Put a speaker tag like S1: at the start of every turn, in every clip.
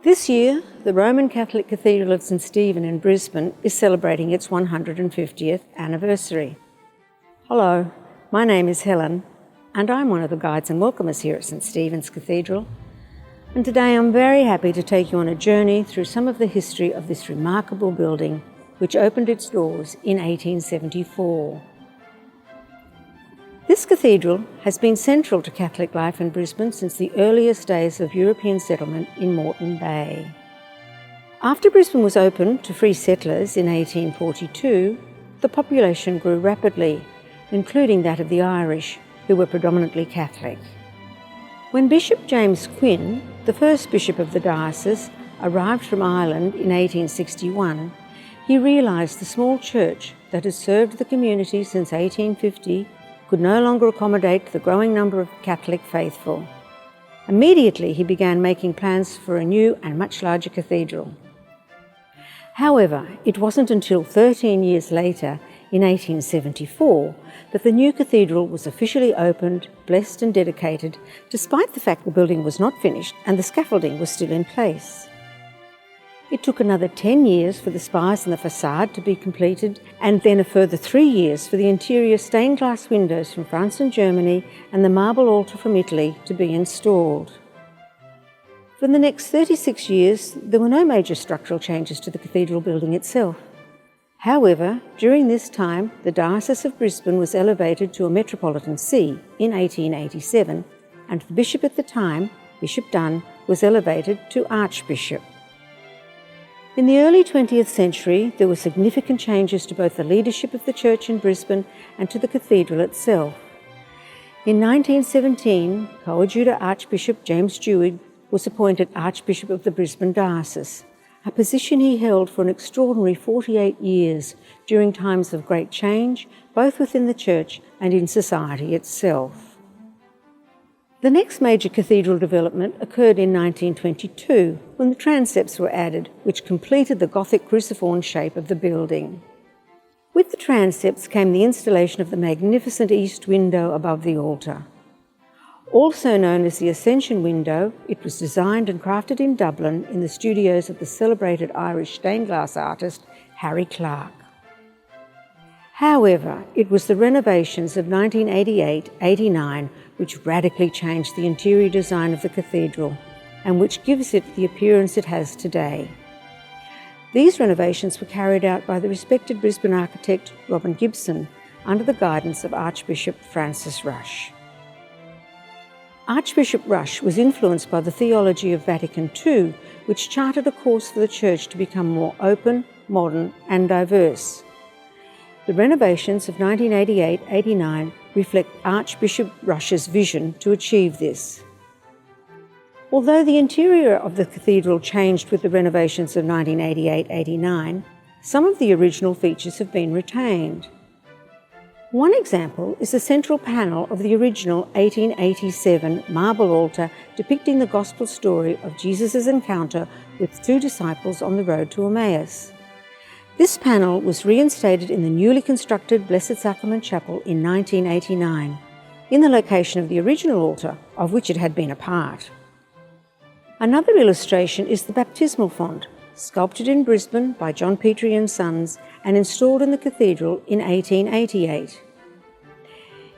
S1: This year, the Roman Catholic Cathedral of St Stephen in Brisbane is celebrating its 150th anniversary. Hello, my name is Helen, and I'm one of the guides and welcomers here at St Stephen's Cathedral. And today I'm very happy to take you on a journey through some of the history of this remarkable building, which opened its doors in 1874. This cathedral has been central to Catholic life in Brisbane since the earliest days of European settlement in Moreton Bay. After Brisbane was opened to free settlers in 1842, the population grew rapidly, including that of the Irish, who were predominantly Catholic. When Bishop James Quinn, the first bishop of the diocese, arrived from Ireland in 1861, he realised the small church that had served the community since 1850 could no longer accommodate the growing number of Catholic faithful. Immediately, he began making plans for a new and much larger cathedral. However, it wasn't until 13 years later, in 1874, that the new cathedral was officially opened, blessed and dedicated, despite the fact the building was not finished and the scaffolding was still in place. It took another 10 years for the spires and the facade to be completed, and then a further 3 years for the interior stained glass windows from France and Germany and the marble altar from Italy to be installed. For the next 36 years, there were no major structural changes to the cathedral building itself. However, during this time, the Diocese of Brisbane was elevated to a metropolitan see in 1887, and the bishop at the time, Bishop Dunn, was elevated to Archbishop. In the early 20th century, there were significant changes to both the leadership of the church in Brisbane and to the cathedral itself. In 1917, Coadjutor Archbishop James Dewey was appointed Archbishop of the Brisbane Diocese, a position he held for an extraordinary 48 years during times of great change, both within the church and in society itself. The next major cathedral development occurred in 1922, when the transepts were added, which completed the Gothic cruciform shape of the building. With the transepts came the installation of the magnificent east window above the altar. Also known as the Ascension Window, it was designed and crafted in Dublin in the studios of the celebrated Irish stained glass artist Harry Clarke. However, it was the renovations of 1988-89 which radically changed the interior design of the cathedral and which gives it the appearance it has today. These renovations were carried out by the respected Brisbane architect Robin Gibson under the guidance of Archbishop Francis Rush. Archbishop Rush was influenced by the theology of Vatican II, which charted a course for the church to become more open, modern and diverse. The renovations of 1988-89 reflect Archbishop Rush's vision to achieve this. Although the interior of the cathedral changed with the renovations of 1988-89, some of the original features have been retained. One example is the central panel of the original 1887 marble altar depicting the Gospel story of Jesus' encounter with two disciples on the road to Emmaus. This panel was reinstated in the newly constructed Blessed Sacrament Chapel in 1989, in the location of the original altar, of which it had been a part. Another illustration is the baptismal font, sculptured in Brisbane by John Petrie and Sons and installed in the cathedral in 1888.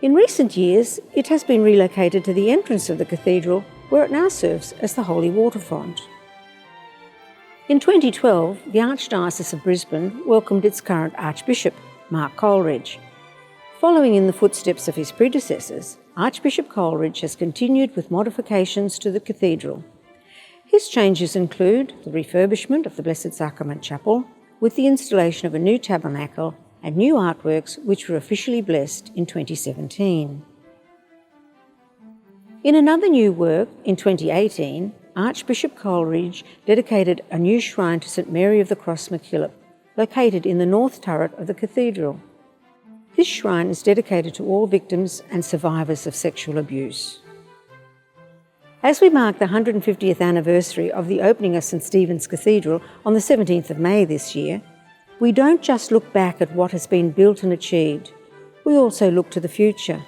S1: In recent years, it has been relocated to the entrance of the cathedral, where it now serves as the Holy Water Font. In 2012, the Archdiocese of Brisbane welcomed its current Archbishop, Mark Coleridge. Following in the footsteps of his predecessors, Archbishop Coleridge has continued with modifications to the cathedral. His changes include the refurbishment of the Blessed Sacrament Chapel, with the installation of a new tabernacle and new artworks which were officially blessed in 2017. In another new work, in 2018, Archbishop Coleridge dedicated a new shrine to St Mary of the Cross MacKillop, located in the north turret of the cathedral. This shrine is dedicated to all victims and survivors of sexual abuse. As we mark the 150th anniversary of the opening of St Stephen's Cathedral on the 17th of May this year, we don't just look back at what has been built and achieved, we also look to the future.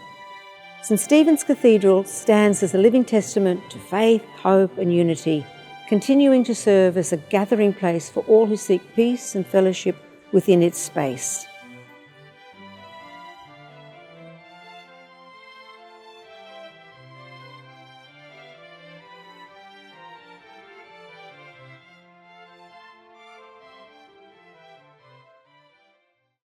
S1: St Stephen's Cathedral stands as a living testament to faith, hope and unity, continuing to serve as a gathering place for all who seek peace and fellowship within its space.